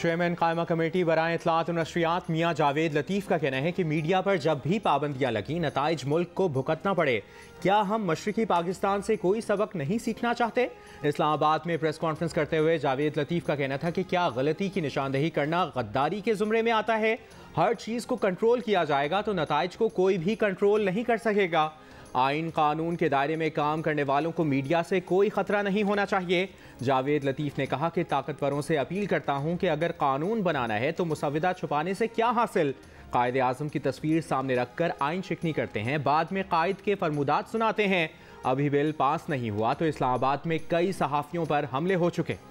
Chairman कायमा committee बराए इत्तलात और नशरियात मियाँ जावेद लतीफ़ का कहना है कि मीडिया पर जब भी पाबंदियाँ लगी नताइज मुल्क को भुगतना पड़े। क्या हम मशरक़ी पाकिस्तान से कोई सबक नहीं सीखना चाहते? इस्लामाबाद में प्रेस कॉन्फ्रेंस करते हुए जावेद लतीफ़ का कहना था कि क्या गलती की निशानदेही करना गद्दारी के ज़ुमरे में आता है? हर चीज़ को कंट्रोल किया जाएगा तो नताइज को कोई भी कंट्रोल नहीं कर सकेगा। आइन कानून के दायरे में काम करने वालों को मीडिया से कोई खतरा नहीं होना चाहिए। जावेद लतीफ़ ने कहा कि ताकतवरों से अपील करता हूं कि अगर कानून बनाना है तो मुसविदा छुपाने से क्या हासिल। कायदे आज़म की तस्वीर सामने रखकर आइन शिकनी करते हैं, बाद में कायद के फरमुदात सुनाते हैं। अभी बिल पास नहीं हुआ तो इस्लामाबाद में कई सहाफ़ियों पर हमले हो चुके।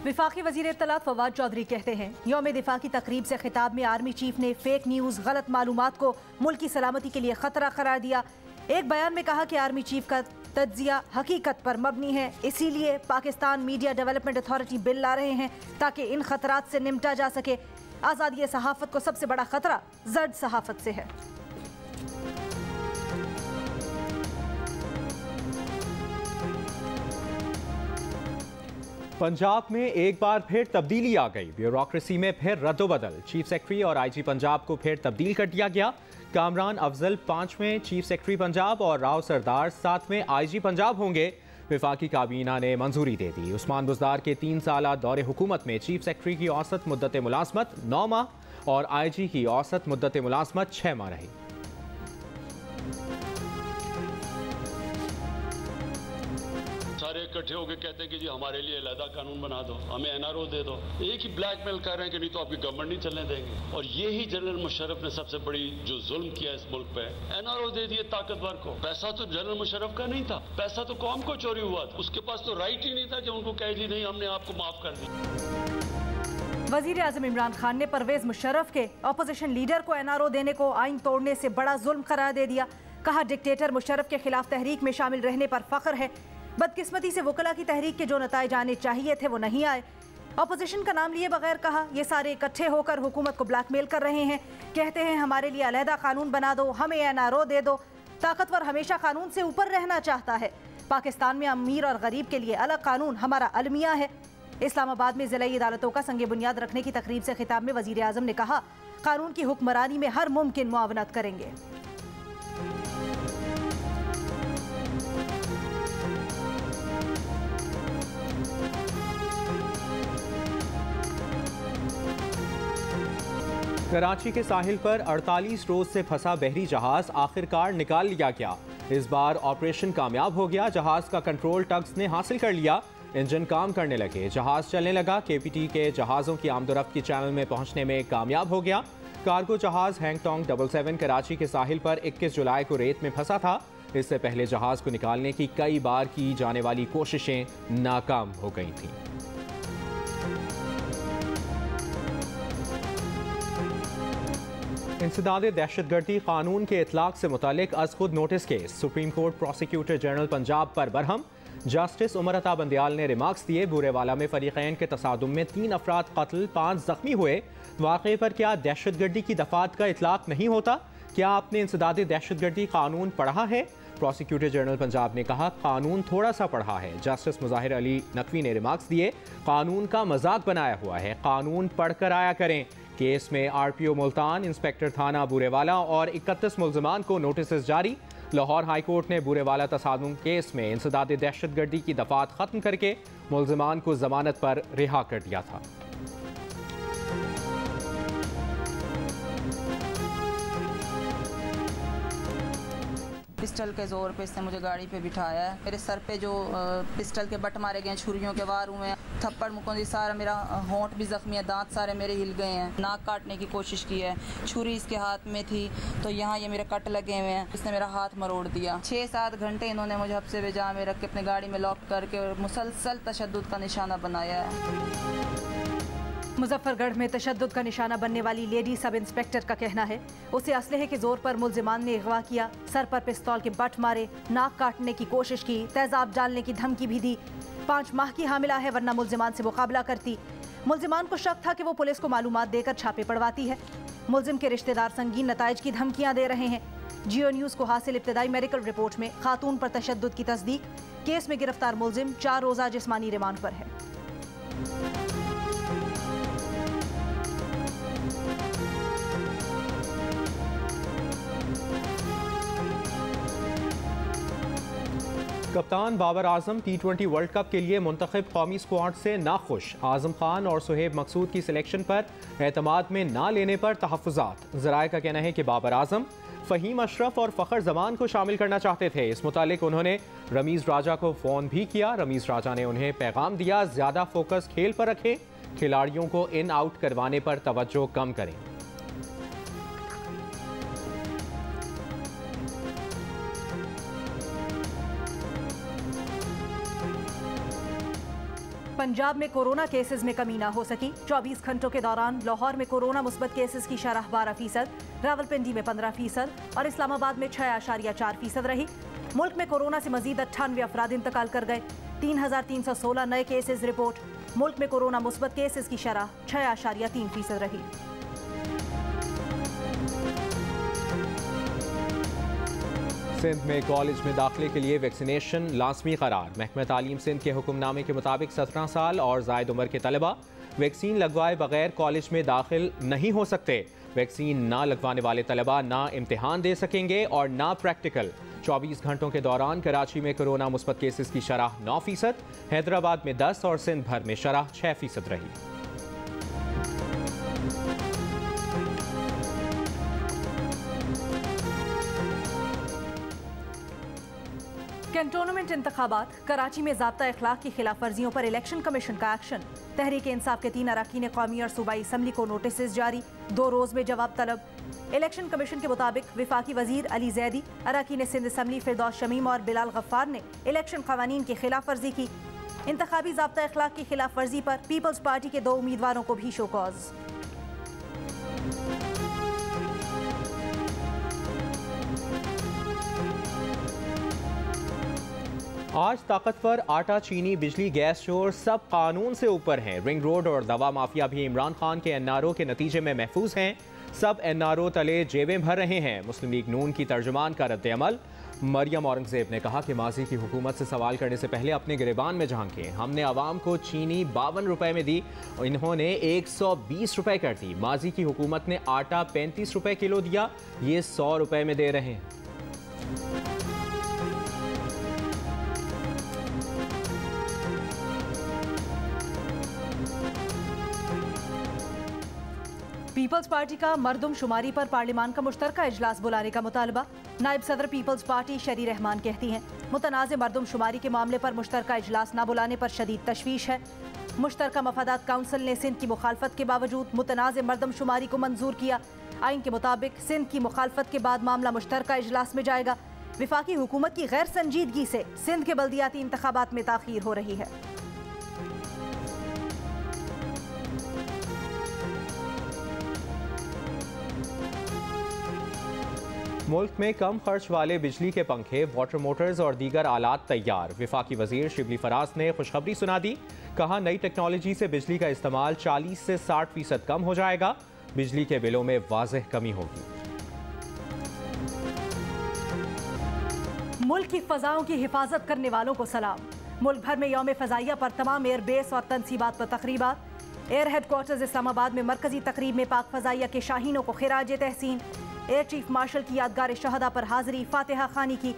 वफाकी वज़ीर इत्तलात फवाद चौधरी कहते हैं यौम दिफा की तकरीब से खिताब में आर्मी चीफ ने फेक न्यूज़ गलत मालूमात को मुल्क की सलामती के लिए खतरा करार दिया। एक बयान में कहा कि आर्मी चीफ का तज्जिया हकीकत पर मबनी है, इसीलिए Pakistan media development authority bill ला रहे हैं ताकि इन खतरात से निपटा जा सके। आज़ादी सहाफ़त को सबसे बड़ा खतरा जर्द सहाफ़त से है। पंजाब में एक बार फिर तब्दीली आ गई। ब्यूरोक्रेसी में फिर रद्दोबदल। चीफ सेक्रेटरी और आईजी पंजाब को फिर तब्दील कर दिया गया। कामरान अफजल 5वें चीफ सेक्रेटरी पंजाब और राव सरदार 7वें आईजी पंजाब होंगे। वफाकी काबीना ने मंजूरी दे दी। उस्मान बुज़दार के 3 साल दौरे हुकूमत में चीफ सेक्रेटरी की औसत मुद्दत मुलाजमत 9 माह और आईजी की औसत मुद्दत मुलाजमत 6 माह रही। सारे इकट्ठे होकर कहते हैं कि जी हमारे लिए अलहदा कानून बना दो, हमें एनआरओ दे दो। एक ही ब्लैकमेल कर रहे हैं कि नहीं तो आपकी गवर्नमेंट नहीं चलने देंगे। और यही जनरल मुशर्रफ ने सबसे बड़ी जो जुल्म किया इस मुल्क पे, एनआरओ दे दिए ताकतवर को। पैसा तो जनरल मुशर्रफ का नहीं था, पैसा तो कौम को चोरी हुआ था। उसके पास तो राइट ही नहीं था कि उनको कहे जी नहीं हमने आपको माफ कर दिया। वजीर आज़म इमरान खान ने परवेज मुशर्रफ के अपोजिशन लीडर को एनआरओ देने को आइन तोड़ने से बड़ा जुल्म करार दे दिया। कहा डिक्टेटर मुशर्रफ के खिलाफ तहरीक में शामिल रहने पर फख्र है। बदकिस्मती से वकला की तहरीक के जो नताइज आने चाहिए थे वो नहीं आए। अपोजिशन का नाम लिए बगैर कहा ये सारे इकट्ठे होकर हुकूमत को ब्लैकमेल कर रहे हैं। कहते हैं हमारे लिए अलहदा कानून बना दो, हमें एनआरओ दे दो। ताकतवर हमेशा कानून से ऊपर रहना चाहता है। पाकिस्तान में अमीर और गरीब के लिए अलग कानून हमारा अलमिया है। इस्लामाबाद में ज़िला अदालतों का संग बुनियाद रखने की तकरीब से खिताब में वज़ीर आज़म ने कहा कानून की हुक्मरानी में हर मुमकिन मुआवनत करेंगे। कराची के साहिल पर 48 रोज से फंसा बहरी जहाज आखिरकार निकाल लिया गया। इस बार ऑपरेशन कामयाब हो गया। जहाज का कंट्रोल टग्स ने हासिल कर लिया। इंजन काम करने लगे, जहाज चलने लगा। केपीटी के जहाज़ों की आमदोरफ्त की चैनल में पहुंचने में कामयाब हो गया। कार्गो जहाज हैंगटोंग 77 कराची के साहिल पर 21 जुलाई को रेत में फंसा था। इससे पहले जहाज को निकालने की कई बार की जाने वाली कोशिशें नाकाम हो गई थीं। इंसदाद दहशतगर्दी कानून के इतलाक से मुतालिक अज खुद notice case. Supreme court prosecutor general Punjab पर बरहम। जस्टिस उमर अता बंदियाल ने रिमार्क्स दिए। बूरेवाला में फरीकैन के तसादुम में 3 अफराद कत्ल, 5 जख्मी हुए। वाक़े पर क्या दहशतगर्दी की दफात का इतलाक नहीं होता? क्या आपने इंसदाद दहशतगर्दी कानून पढ़ा है? प्रोसिक्यूटर जनरल पंजाब ने कहा कानून थोड़ा सा पढ़ा है। जस्टिस मुजाहिर अली नकवी ने रिमार्क्स दिए कानून का मजाक बनाया हुआ है, कानून पढ़कर आया करें। केस में आरपीओ मुल्तान, इंस्पेक्टर थाना बूरेवाला और 31 मुल्ज़िमान को नोटिस जारी। लाहौर हाई कोर्ट ने बूरेवाला तसादुम केस में इंसदाद दहशतगर्दी की दफात खत्म करके मुल्ज़िमान को जमानत पर रिहा कर दिया था। पिस्टल के ज़ोर पे इसने मुझे गाड़ी पे बिठाया है। मेरे सर पे जो पिस्टल के बट मारे गए, छुरियों के वार हुए हैं, थप्पड़ मुकोंदी, सारा मेरा होंठ भी ज़ख्मी है, दांत सारे मेरे हिल गए हैं, नाक काटने की कोशिश की है। छुरी इसके हाथ में थी तो यहाँ ये मेरे कट लगे हुए हैं। इसने मेरा हाथ मरोड़ दिया। 6-7 घंटे इन्होंने मुझे हफ्से बेजा में रख के अपने गाड़ी में लॉक करके मुसलसल तशद्दुद का निशाना बनाया है। मुजफ्फरगढ़ में तशद्दुद का निशाना बनने वाली लेडी सब इंस्पेक्टर का कहना है उसे असलहे के जोर पर मुल्जिमान ने अगवा किया, सर पर पिस्तौल के बट मारे, नाक काटने की कोशिश की, तेजाब डालने की धमकी भी दी। 5 माह की हामिला है वरना मुल्जिमान से मुकाबला करती। मुल्जिमान को शक था कि वो पुलिस को मालूमात देकर छापे पड़वाती है। मुल्जिम के रिश्तेदार संगीन नताइज की धमकियां दे रहे हैं। जियो न्यूज को हासिल इब्तदाई मेडिकल रिपोर्ट में खातून पर तशद्दुद की तस्दीक। केस में गिरफ्तार मुल्जिम 4 रोजा जिस्मानी रिमांड पर है। कप्तान Babar Azam T20 world cup के लिए मुंतखब कौमी स्क्वाड से नाखुश। आजम खान और सुहेब मकसूद की सिलेक्शन पर एतमाद में ना लेने पर तहफ़्फ़ुज़ात। ज़राए का कहना है कि बाबर आजम फ़हीम अशरफ और फ़खर जमान को शामिल करना चाहते थे। इस मुतालिक उन्होंने रमीज़ राजा को फ़ोन भी किया। रमीज़ राजा ने उन्हें पैगाम दिया, ज़्यादा फोकस खेल पर रखें, खिलाड़ियों को इन आउट करवाने पर तवज्जो कम करें। पंजाब में कोरोना केसेस में कमी ना हो सकी। 24 घंटों के दौरान लाहौर में कोरोना मुस्बत केसेस की शरह 12%, रावलपिंडी में 15% और इस्लामाबाद में 6.4% रही। मुल्क में कोरोना से मजीद 98 अफराद इंतकाल कर गए। 3,316 नए केसेस रिपोर्ट। मुल्क में कोरोना मुस्बत केसेस की शरह 6.3% रही। सिंध में कॉलेज में दाखिले के लिए वैक्सीनेशन लाजमी करार। महकमा तालीम सिंध के हुक्मनामे के मुताबिक 17 साल और ज़ायद उम्र के तलबा वैक्सीन लगवाए बगैर कॉलेज में दाखिल नहीं हो सकते। वैक्सीन ना लगवाने वाले तलबा ना इम्तिहान दे सकेंगे और ना प्रैक्टिकल। 24 घंटों के दौरान कराची में कोरोना मुस्बत केसेस की शरह 9%, हैदराबाद में 10 और सिंध भर में शरह 6% रही। कैंटोनमेंट इंतखाबात। कराची में ज़ाब्ता अखलाक की खिलाफ वर्जियों पर इलेक्शन कमीशन का एक्शन। तहरीक इंसाफ के 3 अरकान कौमी और सूबाई असम्बली को नोटिस जारी, 2 रोज में जवाब तलब। इलेक्शन कमीशन के मुताबिक विफाकी वजीर अली जैदी, अरकान सिंध असम्बली फिरदौस शमीम और बिलाल गफ्फार ने इलेक्शन कवानीन की खिलाफ वर्जी की। इंतखाबी ज़ाब्ता अखलाक की खिलाफ वर्जी पर पीपल्स पार्टी के 2 उम्मीदवारों को भी शोकॉज। आज ताकतवर आटा, चीनी, बिजली, गैस स्टोर सब कानून से ऊपर हैं। रिंग रोड और दवा माफिया भी इमरान खान के NRO के नतीजे में महफूज हैं। सब NRO तले जेबें भर रहे हैं। मुस्लिम लीग नून की तर्जुमान का रद्द-ए-अमल। मरियम औरंगजेब ने कहा कि माजी की हुकूमत से सवाल करने से पहले अपने गिरेबान में झांकें। हमने आवाम को चीनी 52 रुपए में दी, इन्होंने 120 रुपए कर दी। माजी की हुकूमत ने आटा 35 रुपए किलो दिया, ये 100 रुपए में दे रहे हैं। पीपल्स पार्टी का मरदमशुमारी पर पार्लियामान का मुश्तरका इजलास बुलाने का मुतालबा। नायब सदर पीपल्स पार्टी शरी रहमान कहती हैं, मुतनाज़ मरदमशुमारी के मामले पर मुश्तरका इजलास न बुलाने पर शदीद तशवीश है। मुश्तरका मफादात काउंसिल ने सिंध की मुखालफत के बावजूद मुतनाज़ मरदमशुमारी को मंजूर किया। आइन के मुताबिक सिंध की मुखालफत के बाद मामला मुश्तरका इजलास में जाएगा। विफाकी हुकूमत की गैर संजीदगी से सिंध के बल्दियाती इंतखाबात में ताखीर हो रही है। मुल्क में कम खर्च वाले बिजली के पंखे, वाटर मोटर्स और दीगर आलात तैयार। विफाकी वजीर शिबली फराज ने खुशखबरी सुना दी। कहा, नई टेक्नोलॉजी से बिजली का इस्तेमाल 40 से 60% कम हो जाएगा। बिजली के बिलों में वाज़ेह कमी होगी। मुल्क की फजाओं की हिफाजत करने वालों को सलाम। मुल्क भर में यौम फ़ज़ाइया पर तमाम एयरबेस और तनसीबात पर तकरीबात। एयर हेडक्वार्टर्स इस्लामाबाद में मरकजी तकरीब में पाक फ़ज़ाइया के शाहीनों को खिराज तहसीन। एयर चीफ मार्शल की यादगार शहदा पर हाजिरी, फातिहा खानी की।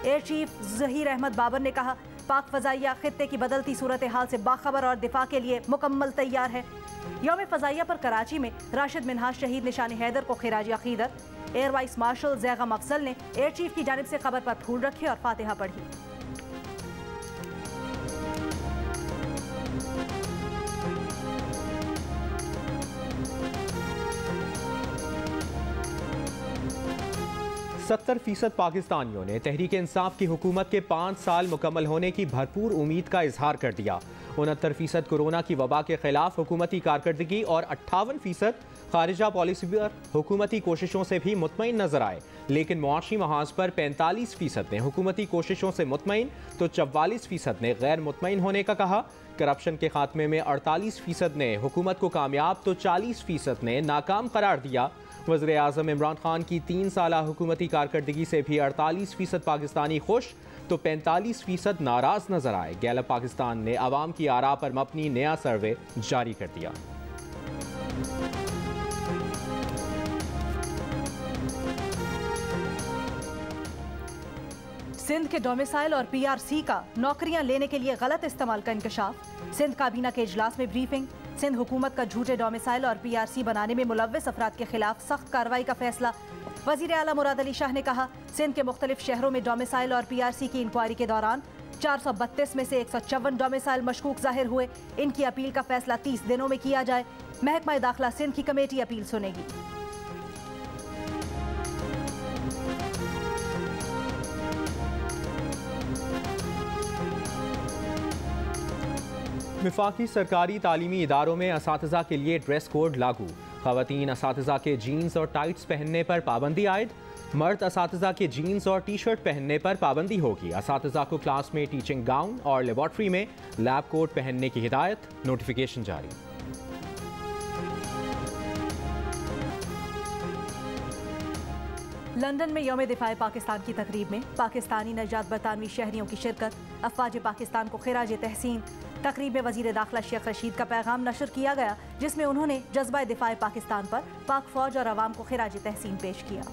एयर चीफ ज़हीर अहमद बाबर ने कहा, पाक फ़ज़ाइया खित्ते की बदलती सूरत हाल से बाखबर और दिफा के लिए मुकम्मल तैयार है। यौम फ़ज़ाइया पर कराची में राशिद मिन्हाज शहीद निशान हैदर को खिराज अक़ीदत। Air vice marshal Zaigham Afzal ने एयर चीफ की जानिब से खबर पर फूल रखे और फातिहा पढ़ी। सत्तर फीसद पाकिस्तानियों ने तहरीक इंसाफ की हुकूमत के 5 साल मुकम्मल होने की भरपूर उम्मीद का इजहार कर दिया। 69% कोरोना की वबा के खिलाफ हुकूमती कारकर्दगी और 58% खारिजा पॉलिसी पर हुकूमती कोशिशों से भी मुतमईन नजर आए। लेकिन मुआशी महाज पर 45% ने हुकूमती कोशिशों से मुतमईन तो 44% ने गैर मुतमईन होने का कहा। करप्शन के खात्मे में 48% ने हुकूमत को कामयाब तो 40% ने नाकाम करार दिया। वज़ीर आज़म इमरान खान की 3 साला हुकूमती कारकर्दगी से भी 48% पाकिस्तानी खुश तो 45% नाराज नजर आए। गैलप पाकिस्तान ने आवाम की आरा पर मबनी नया सर्वे जारी कर दिया। सिंध के डोमिसाइल और पीआरसी का नौकरियां लेने के लिए गलत इस्तेमाल का इंकशाफ। सिंध काबीना के इजलास में ब्रीफिंग। सिंध हुकूमत का झूठे डोमिसाइल और पीआरसी बनाने में मुलव्वस अफराद के खिलाफ सख्त कार्रवाई का फैसला। वजीर आला मुराद अली शाह ने कहा, सिंध के मुख्तलिफ शहरों में डोमिसाइल और पीआरसी की इंक्वायरी के दौरान 432 में से 154 डोमिसाइल मशकूक जाहिर हुए। इनकी अपील का फैसला 30 दिनों में किया जाए। महकमा दाखिला सिंध की कमेटी अपील सुनेगी। वफाकी सरकारी तालीमी इदारों में असातिज़ा के लिए ड्रेस कोड लागू। ख़वातीन असातिज़ा के जीन्स और टाइट्स पहनने पर पाबंदी आयद। मर्द असातिज़ा के जीन्स और टी शर्ट पहनने पर पाबंदी होगी। असातिज़ा को क्लास में टीचिंग गाउन और लेबॉर्ट्री में लैब कोट पहनने की हिदायत। नोटिफिकेशन जारी। लंदन में यौम दिफाए पाकिस्तान की तकरीब में पाकिस्तानी नजात बरतानवी शहरियों की शिरकत। अफवाज पाकिस्तान को खिराज तहसीन। तकरीब में वजीर दाखिला शेख रशीद का पैगाम नशर किया गया, जिसमें उन्होंने जज्बा दिफाए पाकिस्तान पर पाक फौज और अवाम को खिराज तहसीन पेश किया।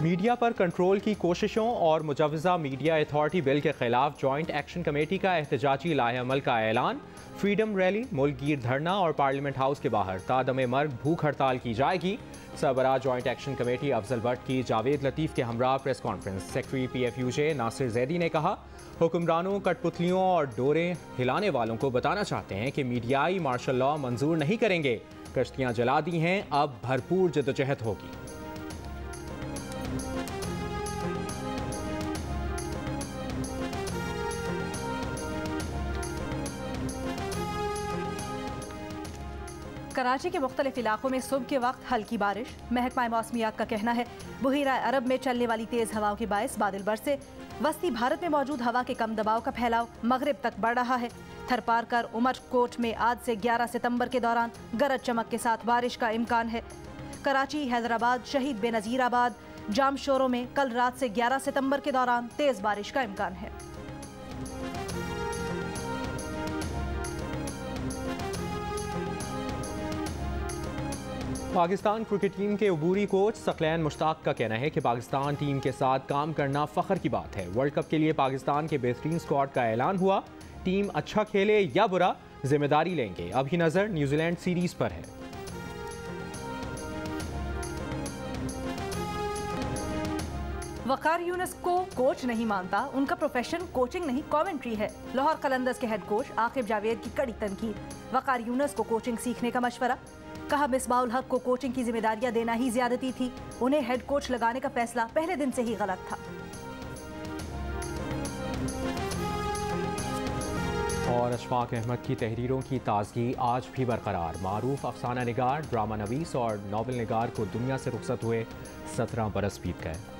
मीडिया पर कंट्रोल की कोशिशों और मुजवजा मीडिया अथॉरिटी बिल के खिलाफ जॉइंट एक्शन कमेटी का एहतजाजी लाहेअमल का ऐलान। फ्रीडम रैली, मुल्कगीर धरना और पार्लियामेंट हाउस के बाहर तादमे मर्ग भूख हड़ताल की जाएगी। सरबराह joint action committee Afzal Bhat की जावेद लतीफ़ के हमरा press conference. Secretary PFUJ Nasir Zaidi ने कहा, हुक्मरानों, कठपुतलियों और डोरें हिलाने वालों को बताना चाहते हैं कि मीडियाई मार्शल लॉ मंजूर नहीं करेंगे। कश्तियाँ जला दी हैं, अब भरपूर जद्दोजहद होगी। कराची के मुख्तलिफ इलाकों में सुबह के वक्त हल्की बारिश। महकमा मौसमियात का कहना है, बुहीरा अरब में चलने वाली तेज हवाओं के बायस बादल बरसे। वस्ती भारत में मौजूद हवा के कम दबाव का फैलाव मगरिब तक बढ़ रहा है। थरपारकर उमरकोट में आज से 11 सितंबर के दौरान गरज चमक के साथ बारिश का इम्कान है। कराची, हैदराबाद, शहीद बेनज़ीराबाद, जामशोरों में कल रात से 11 सितंबर के दौरान तेज बारिश का इम्कान है। पाकिस्तान क्रिकेट टीम के अबूरी कोच सकलैन मुश्ताक का कहना है कि पाकिस्तान टीम के साथ काम करना फ़ख्र की बात है। वर्ल्ड कप के लिए पाकिस्तान के बेहतरीन स्क्वाड का ऐलान हुआ। टीम अच्छा खेले या बुरा, जिम्मेदारी लेंगे। अभी नज़र न्यूजीलैंड सीरीज पर है। वकार यूनुस को कोच नहीं मानता, उनका प्रोफेशन कोचिंग नहीं कमेंट्री है। लाहौर कलंदर्स के हेड कोच आकिब जावेद की कड़ी तनकीद। वकार यूनुस को कोचिंग सीखने का मशवरा। कहा, मिसबाहुल हक को कोचिंग की जिम्मेदारियां देना ही ज्यादती थी। उन्हें हेड कोच लगाने का फैसला पहले दिन से ही गलत था। और अशफाक अहमद की तहरीरों की ताजगी आज भी बरकरार। मारूफ अफसाना निगार, ड्रामा नवीस और नावल निगार को दुनिया से रुखसत हुए 17 बरस बीत गए।